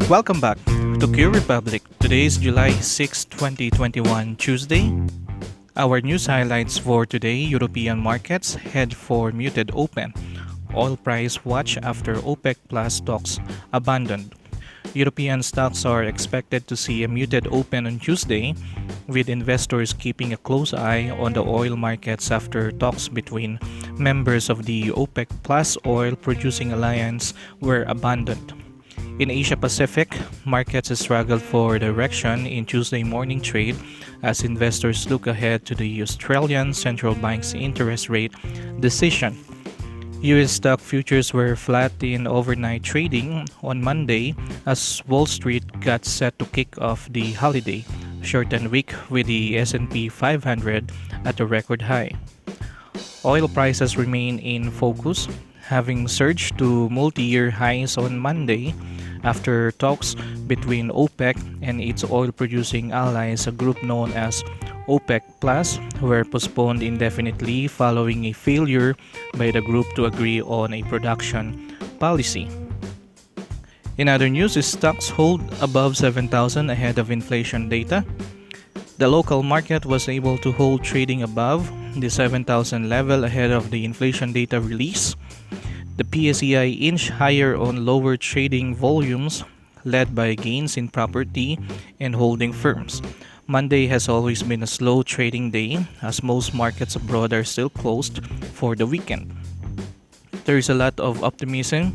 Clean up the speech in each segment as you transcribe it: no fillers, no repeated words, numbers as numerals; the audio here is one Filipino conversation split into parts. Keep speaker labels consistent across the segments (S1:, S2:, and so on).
S1: Welcome back to QrepubliC. Today is July 6, 2021, Tuesday. Our news highlights for today: European markets head for muted open. Oil price watch after OPEC Plus talks abandoned. European stocks are expected to see a muted open on Tuesday, with investors keeping a close eye on the oil markets after talks between members of the OPEC Plus oil producing alliance were abandoned. In Asia Pacific, markets struggled for direction in Tuesday morning trade as investors look ahead to the Australian Central Bank's interest rate decision. US stock futures were flat in overnight trading on Monday as Wall Street got set to kick off the holiday shortened week with the S&P 500 at a record high. Oil prices remain in focus, having surged to multi-year highs on Monday after talks between OPEC and its oil-producing allies, a group known as OPEC Plus, were postponed indefinitely following a failure by the group to agree on a production policy. In other news, stocks hold above 7,000 ahead of inflation data. The local market was able to hold trading above the 7,000 level ahead of the inflation data release. The PSEI inched higher on lower trading volumes, led by gains in property and holding firms. Monday has always been a slow trading day as most markets abroad are still closed for the weekend. There is a lot of optimism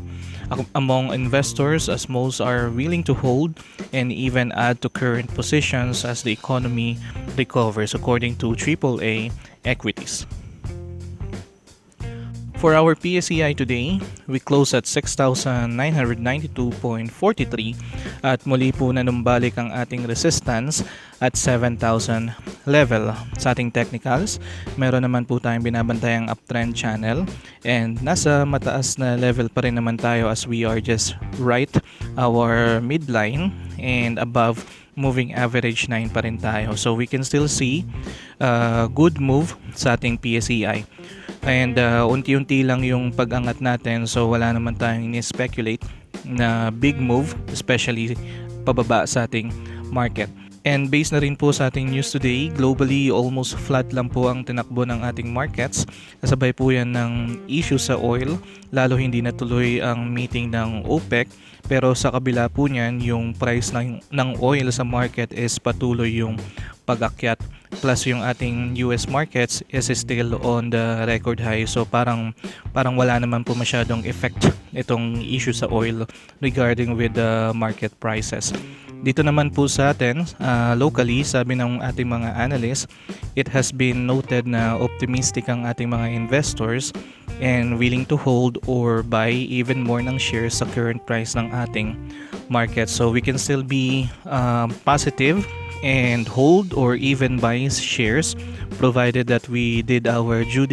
S1: among investors as most are willing to hold and even add to current positions as the economy recovers, according to AAA Equities. For our PSEI today, we close at 6,992.43 at muli po nanumbalik ang ating resistance at 7,000 level. Sa ating technicals, meron naman po tayong binabantayang uptrend channel and nasa mataas na level pa rin naman tayo as we are just right our midline and above moving average 9 pa rin tayo. So we can still see good move sa ating PSEI. And unti-unti lang yung pag-angat natin, so wala naman tayong ini-speculate na big move, especially pababa sa ating market. And based na rin po sa ating news today, globally almost flat lang po ang tinakbo ng ating markets. Kasabay po yan ng issue sa oil, lalo hindi natuloy ang meeting ng OPEC. Pero sa kabila po niyan, yung price ng oil sa market is patuloy yung pag-akyat. Plus yung ating US markets is still on the record high. So parang wala naman po masyadong effect itong issue sa oil regarding with the market prices. Dito naman po sa atin, locally, sabi ng ating mga analysts, it has been noted na optimistic ang ating mga investors and willing to hold or buy even more ng shares sa current price ng ating market. So we can still be positive and hold or even buy shares provided that we did our due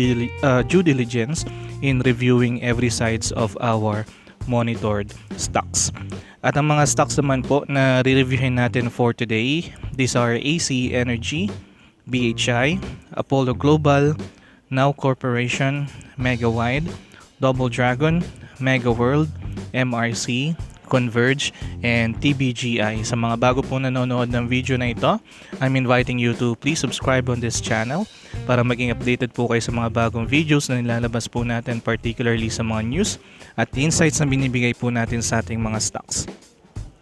S1: diligence in reviewing every sides of our monitored stocks. At ang mga stocks naman po na re-reviewin natin for today, these are ACEN Energy, BHI, Apollo Global, Now Corporation, MEG MWIDE, Double Dragon, Mega World, MRC, Converge, and TBGI. Sa mga bago po nanonood ng video na ito, I'm inviting you to please subscribe on this channel para maging updated po kayo sa mga bagong videos na nilalabas po natin, particularly sa mga news at insights na binibigay po natin sa ating mga stocks.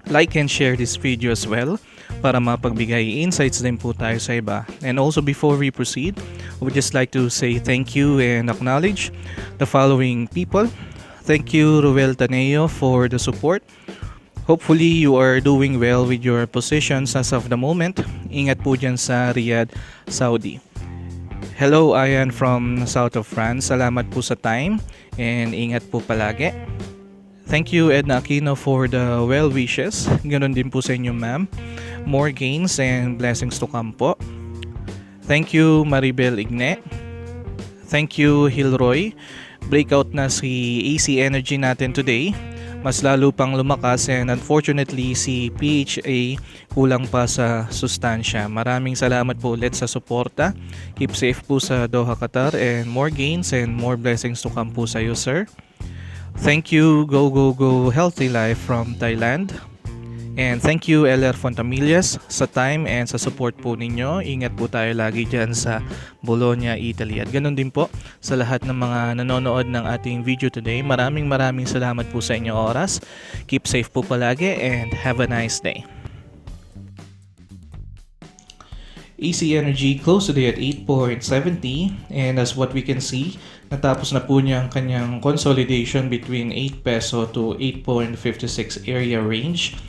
S1: Like and share this video as well para mapagbigay insights din po tayo sa iba. And also before we proceed, I would just like to say thank you and acknowledge the following people. Thank you, Ruel Taneo, for the support. Hopefully, you are doing well with your positions as of the moment. Ingat po dyan sa Riyadh, Saudi. Hello, Ayan from south of France. Salamat po sa time and ingat po palagi. Thank you, Edna Aquino, for the well wishes. Ganon din po sa inyo, ma'am. More gains and blessings to come po. Thank you, Maribel Igne. Thank you, Hilroy. Breakout na si ACEN Energy natin today. Mas lalo pang lumakas and unfortunately si PHA kulang pa sa sustansya. Maraming salamat po ulit sa suporta. Keep safe po sa Doha, Qatar and more gains and more blessings to come po sa iyo, sir. Thank you, Go Go Go Healthy Life from Thailand. And thank you LR Fontamillas sa time and sa support po ninyo. Ingat po tayo lagi dyan sa Bologna, Italy. At ganun din po sa lahat ng mga nanonood ng ating video today. Maraming salamat po sa inyong oras. Keep safe po palagi and have a nice day. ACEN Energy closed today at 8.70, and as what we can see, natapos na po niya ang kanyang consolidation between 8 peso to 8.56 area range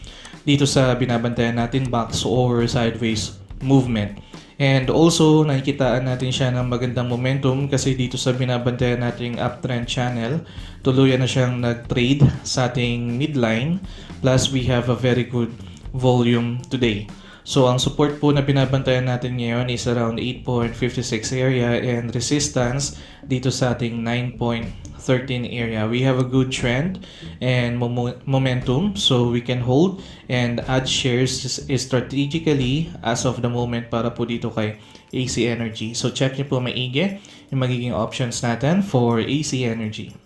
S1: dito sa binabantayan natin box or sideways movement. And also nakikitaan natin siya ng magandang momentum kasi dito sa binabantayan nating uptrend channel, tuluyan na siyang nag-trade sa ating midline, plus we have a very good volume today. So ang support po na binabantayan natin ngayon is around 8.56 area and resistance dito sa ating 9.13 area. We have a good trend and momentum, so we can hold and add shares strategically as of the moment para po dito kay AC Energy. So check niyo po maigi yung magiging options natin for AC Energy.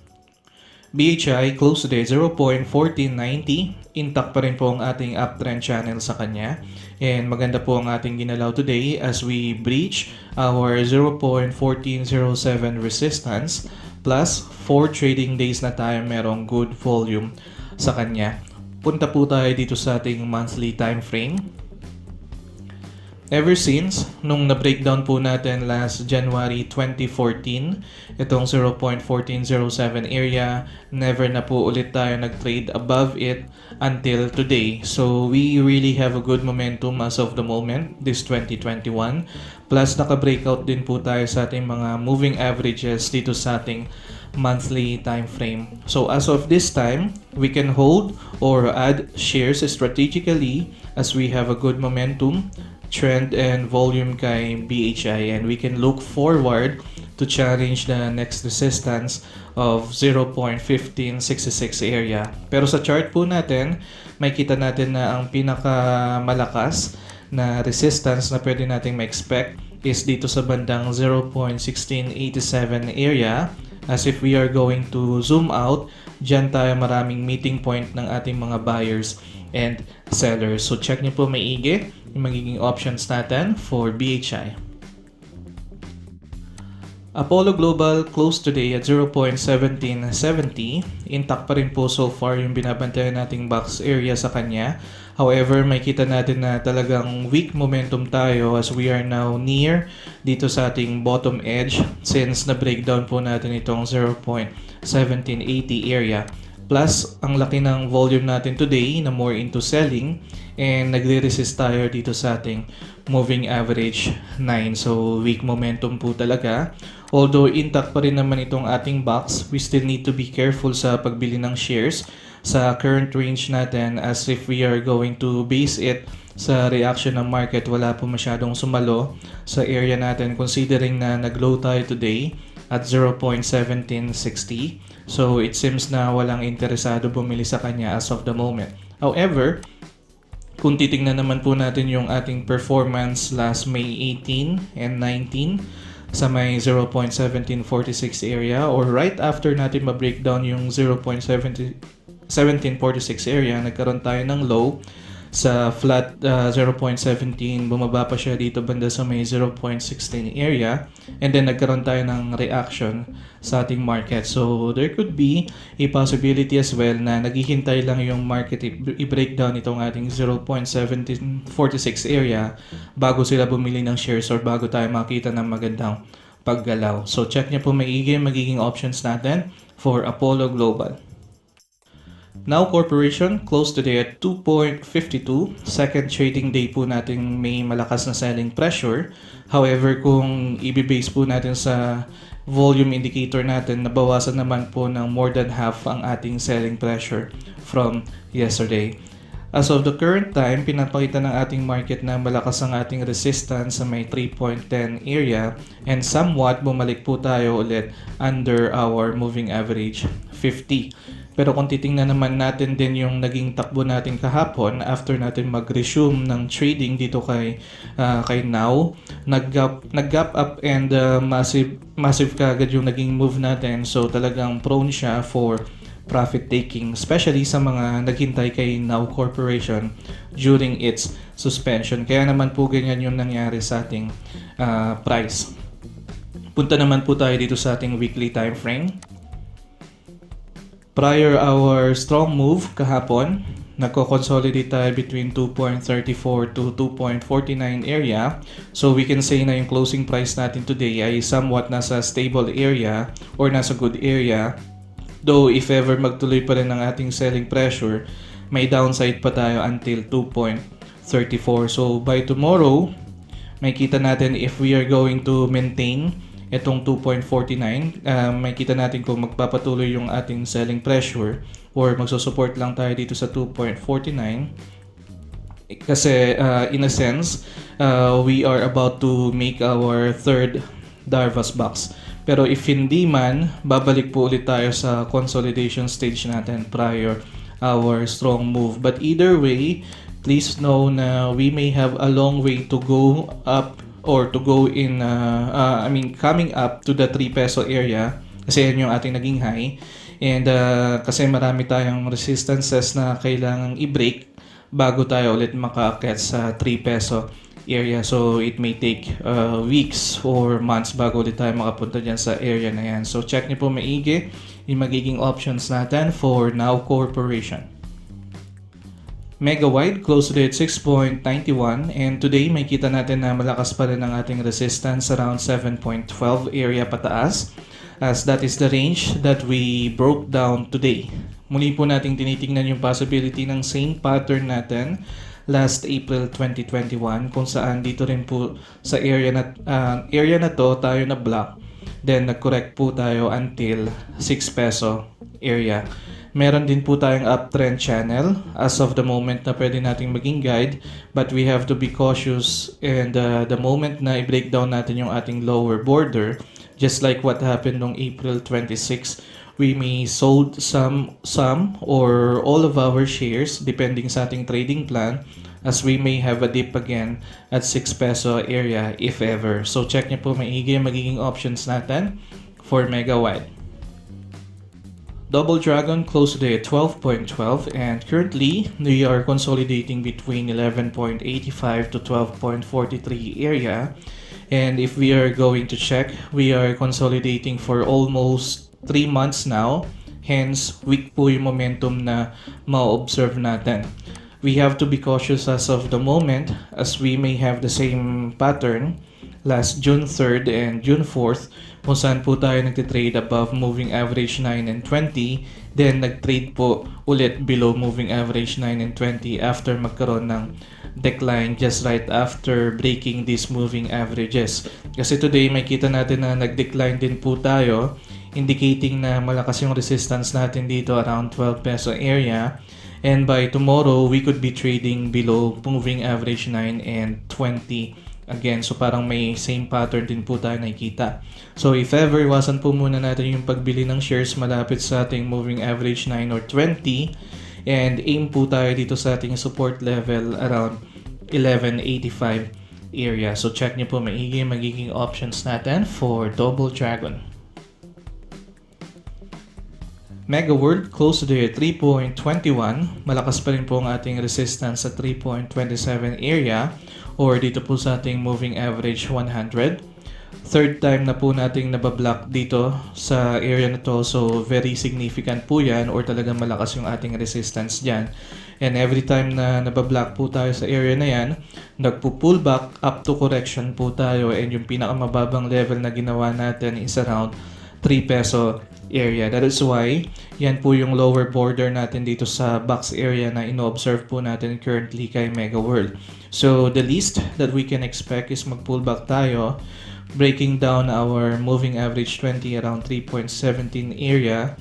S1: BHI closed today 0.1490. Intact pa rin po ang ating uptrend channel sa kanya. And maganda po ang ating ginalaw today as we breach our 0.1407 resistance, plus 4 trading days na tayo merong good volume sa kanya. Punta po tayo dito sa ating monthly time frame. Ever since, nung na-breakdown po natin last January 2014, itong 0.1407 area, never na po ulit tayo nag-trade above it until today. So, we really have a good momentum as of the moment, this 2021. Plus, naka-breakout din po tayo sa ating mga moving averages dito sa ating monthly time frame. So, as of this time, we can hold or add shares strategically as we have a good momentum, trend and volume kay BHI, and we can look forward to challenge the next resistance of 0.1566 area. Pero sa chart po natin, may kita natin na ang pinakamalakas na resistance na pwede nating ma-expect is dito sa bandang 0.1687 area. As if we are going to zoom out, dyan tayo maraming meeting point ng ating mga buyers and sellers. So check nyo po maigi yung magiging options natin for BHI. Apollo Global closed today at 0.1770. Intact pa rin po so far yung binabantayan nating box area sa kanya. However, may kita natin na talagang weak momentum tayo as we are now near dito sa ating bottom edge since na-breakdown po natin itong 0.1780 area. Plus, ang laki ng volume natin today na more into selling and nagre-resist tayo dito sa ating moving average 9. So, weak momentum po talaga. Although intact pa rin naman itong ating box, we still need to be careful sa pagbili ng shares sa current range natin as if we are going to base it sa reaction ng market. Wala po masyadong sumalo sa area natin considering na nag-low tayo today at 0.1760. So, it seems na walang interesado bumili sa kanya as of the moment. However, kung titingnan naman po natin yung ating performance last May 18 and 19 sa may 0.1746 area or right after natin ma-breakdown yung 0.1746 area, nagkaroon tayo ng low sa flat 0.17, bumaba pa siya dito banda sa may 0.16 area, and then nagkaroon tayo ng reaction sa ating market. So there could be a possibility as well na naghihintay lang yung market i-breakdown itong ating 0.1746 area bago sila bumili ng shares or bago tayo makita ng magandang paggalaw. So check niyo po maigi magiging options natin for Apollo Global. Now Corporation closed today at 2.52. Second trading day po natin may malakas na selling pressure. However, kung i-base po natin sa volume indicator natin, nabawasan naman po ng more than half ang ating selling pressure from yesterday. As of the current time, pinapakita ng ating market na malakas ang ating resistance sa may 3.10 area and somewhat bumalik po tayo ulit under our moving average 50. Pero kung titingnan naman natin din yung naging takbo natin kahapon after natin mag-resume ng trading dito kay Now, nag-gap up and massive kaagad yung naging move natin. So talagang prone siya for profit taking, especially sa mga naghintay kay Now Corporation during its suspension. Kaya naman po ganyan yung nangyari sa ating price. Punta naman po tayo dito sa ating weekly time frame. Prior our strong move kahapon, nagko-consolidate tayo between 2.34 to 2.49 area. So we can say na yung closing price natin today ay somewhat nasa stable area or nasa good area. Though if ever magtuloy pa rin ang ating selling pressure, may downside pa tayo until 2.34. So by tomorrow, makita natin if we are going to maintain itong 2.49, makita natin kung magpapatuloy yung ating selling pressure or magsusupport lang tayo dito sa 2.49. Kasi in a sense, we are about to make our third Darvas box. Pero if hindi man, babalik po ulit tayo sa consolidation stage natin prior our strong move. But either way, please know na we may have a long way to go up or to go in, coming up to the 3 peso area kasi yun yung ating naging high. And kasi marami tayong resistances na kailangang i-break bago tayo ulit makaakyat sa 3 peso area. So it may take weeks or months bago ulit tayo makapunta dyan sa area na yan. So check niyo po maigi yung magiging options natin for Now Corporation. Mega wide closed at 6.91 and today may kita natin na malakas pa rin ang ating resistance around 7.12 area pataas, as that is the range that we broke down today. Muli po nating tinitingnan yung possibility ng same pattern natin last April 2021 kung saan dito rin po sa area na to tayo na block, then nag-correct po tayo until 6 peso area. Meron din po tayong uptrend channel as of the moment na pwede nating maging guide, but we have to be cautious, and the moment na i-breakdown natin yung ating lower border, just like what happened noong April 26, we may sold some or all of our shares depending sa ating trading plan, as we may have a dip again at 6 peso area if ever. So check niyo po maigi yung magiging options natin for mega wide. Double Dragon closed today at 12.12 and currently we are consolidating between 11.85 to 12.43 area. And if we are going to check, we are consolidating for almost 3 months now. Hence, weak po yung momentum na ma-observe natin. We have to be cautious as of the moment, as we may have the same pattern last June 3rd and June 4th kung saan po tayo nagtitrade above moving average 9 and 20, then nagtrade po ulit below moving average 9 and 20 after magkaroon ng decline just right after breaking these moving averages. Kasi today may kita natin na nag-decline din po tayo, indicating na malakas yung resistance natin dito around 12 peso area, and by tomorrow we could be trading below moving average 9 and 20 again. So parang may same pattern din po tayo nakikita. So if ever, iwasan po muna natin yung pagbili ng shares malapit sa ating moving average 9 or 20, and aim po tayo dito sa ating support level around 11.85 area. So check nyo po maigi magiging options natin for Double Dragon. Mega World closed today at 3.21. Malakas pa rin po ang ating resistance sa 3.27 area or dito po sa ating moving average 100. Third time na po nating nabablock dito sa area na to, so very significant po yan or talagang malakas yung ating resistance dyan. And every time na nabablock po tayo sa area na yan, nagpo-pull back up to correction po tayo, and yung pinakamababang level na ginawa natin is around 3 peso area. That is why yan po yung lower border natin dito sa box area na ino-observe po natin currently kay Mega World. So the least that we can expect is mag-pullback tayo, breaking down our moving average 20 around 3.17 area.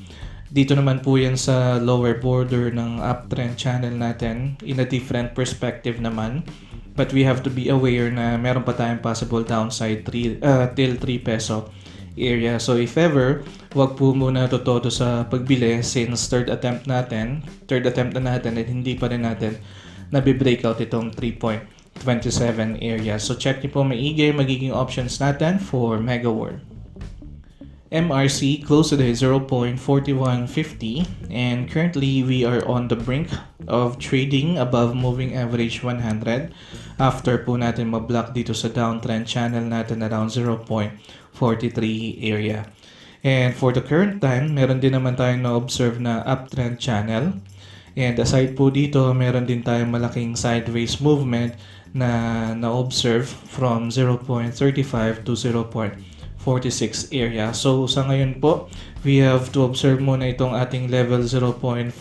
S1: Dito naman po yan sa lower border ng uptrend channel natin in a different perspective naman. But we have to be aware na meron pa tayong possible downside till 3 peso area. So if ever, wag po muna todo sa pagbili since third attempt na natin at hindi pa rin natin nabi-breakout itong 3.27 area. So check niyo po maigi magiging options natin for Mega World. MRC closed today 0.4150, and currently we are on the brink of trading above moving average 100 after po natin ma-block dito sa downtrend channel natin around 0.43 area. And for the current time, meron din naman tayong na-observe na uptrend channel. And aside po dito, meron din tayong malaking sideways movement na na-observe from 0.35 to 0.46 area. So sa ngayon po, we have to observe muna itong ating level 0.40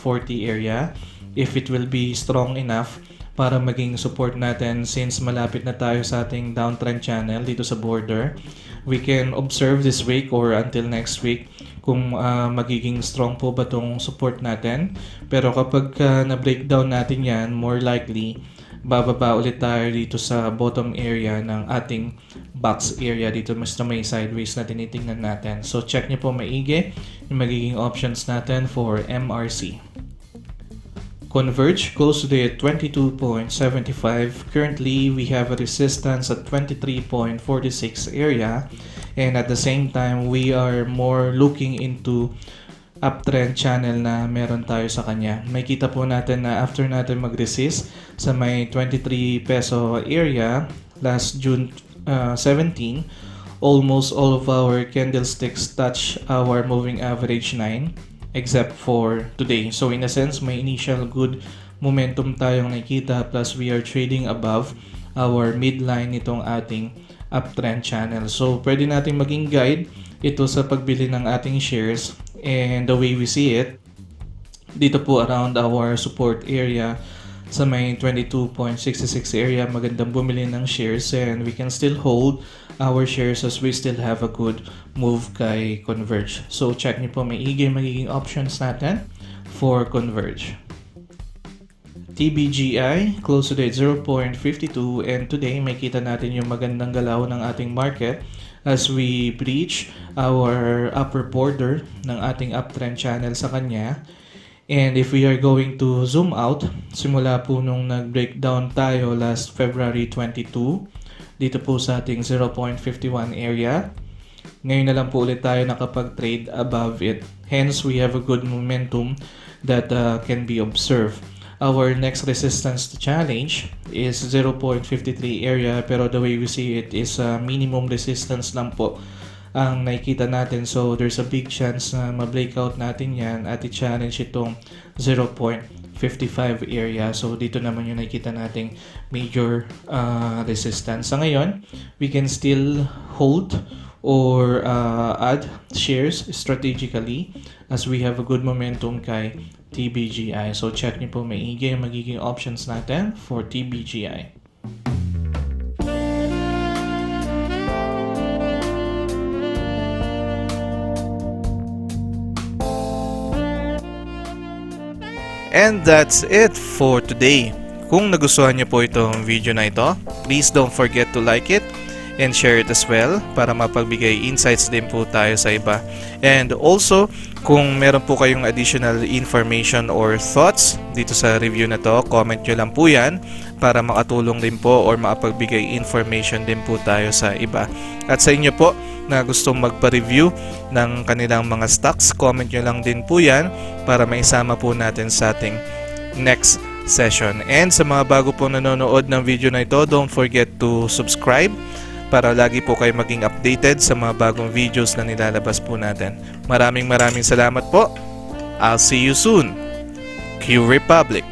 S1: area if it will be strong enough para maging support natin since malapit na tayo sa ating downtrend channel dito sa border. We can observe this week or until next week kung magiging strong po ba itong support natin. Pero kapag na-breakdown natin yan, more likely bababa ulit tayo dito sa bottom area ng ating box area dito mas na may sideways na tinitingnan natin. So check nyo po maigi yung magiging options natin for MRC. Converge close today at 22.75. Currently, we have a resistance at 23.46 area, and at the same time, we are more looking into uptrend channel na meron tayo sa kanya. May kita po natin na after natin mag-resist sa may 23 peso area last June 17, almost all of our candlesticks touch our moving average 9. Except for today. So in a sense, may initial good momentum tayong nakikita plus we are trading above our midline nitong ating uptrend channel. So pwede natin maging guide ito sa pagbili ng ating shares, and the way we see it, dito po around our support area sa may 22.66 area, magandang bumili ng shares and we can still hold our shares as we still have a good move kay Converge. So check niyo po maigi magiging options natin for Converge. TBGI close today at 0.52, and today makita natin yung magandang galaw ng ating market as we breach our upper border ng ating uptrend channel sa kanya. And if we are going to zoom out, simula po nung nag-breakdown tayo last February 22, dito po sa ating 0.51 area, ngayon na lang po ulit tayo nakapag-trade above it. Hence, we have a good momentum that can be observed. Our next resistance to challenge is 0.53 area, pero the way we see it is minimum resistance lang po ang nakikita natin. So there's a big chance na ma-breakout natin yan at i-challenge itong 0.55 area. So dito naman yung nakikita nating major resistance. Sa ngayon, we can still hold or add shares strategically as we have a good momentum kay TBGI. So check niyo po maigi yung magiging options natin for TBGI. And that's it for today. Kung nagustuhan niyo po itong video na ito, please don't forget to like it and share it as well para mapagbigay insights din po tayo sa iba. And also, kung meron po kayong additional information or thoughts dito sa review na to, comment nyo lang po yan para makatulong din po or makapagbigay information din po tayo sa iba. At sa inyo po na gustong magpa-review ng kanilang mga stocks, comment nyo lang din po yan para maisama po natin sa ating next session. And sa mga bago po nanonood ng video na ito, don't forget to subscribe para lagi po kayo maging updated sa mga bagong videos na nilalabas po natin. Maraming salamat po. I'll see you soon. QRepublic.